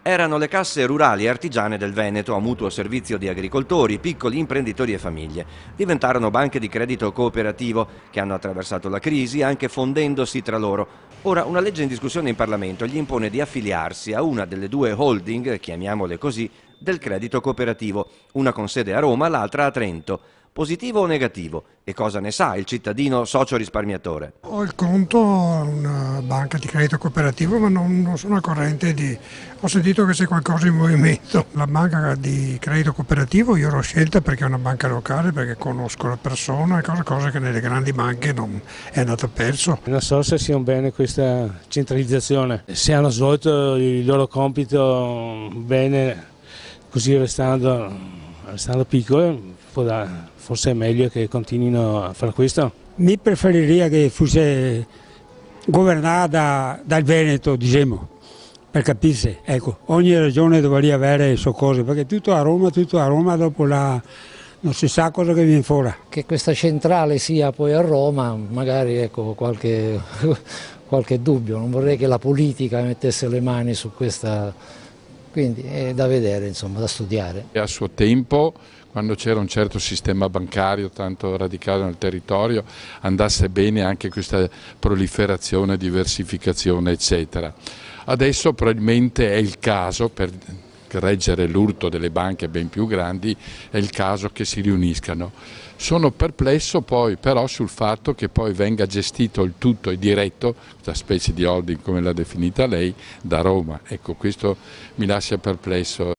Erano le casse rurali e artigiane del Veneto a mutuo servizio di agricoltori, piccoli imprenditori e famiglie. Diventarono banche di credito cooperativo che hanno attraversato la crisi anche fondendosi tra loro. Ora una legge in discussione in Parlamento gli impone di affiliarsi a una delle due holding, chiamiamole così, del credito cooperativo, una con sede a Roma, l'altra a Trento. Positivo o negativo? E cosa ne sa il cittadino socio risparmiatore? Ho il conto a una banca di credito cooperativo, ma non sono al corrente di... Ho sentito che c'è qualcosa in movimento. La banca di credito cooperativo io l'ho scelta perché è una banca locale, perché conosco la persona, cosa che nelle grandi banche non è andato perso. Non so se sia un bene questa centralizzazione, se hanno svolto il loro compito bene, così restando piccole, forse è meglio che continuino a fare questo. Mi preferiria che fosse governata dal Veneto, diciamo, per capirsi. Ecco, ogni regione dovrebbe avere le sue cose, perché tutto a Roma dopo non si sa cosa che viene fuori. Che questa centrale sia poi a Roma, magari ecco, qualche dubbio, non vorrei che la politica mettesse le mani su questa, quindi è da vedere, insomma, da studiare. A suo tempo, quando c'era un certo sistema bancario tanto radicato nel territorio, andasse bene anche questa proliferazione, diversificazione eccetera. Adesso probabilmente è il caso, per reggere l'urto delle banche ben più grandi, è il caso che si riuniscano. Sono perplesso poi però sul fatto che poi venga gestito il tutto e diretto, questa specie di holding come l'ha definita lei, da Roma. Ecco, questo mi lascia perplesso.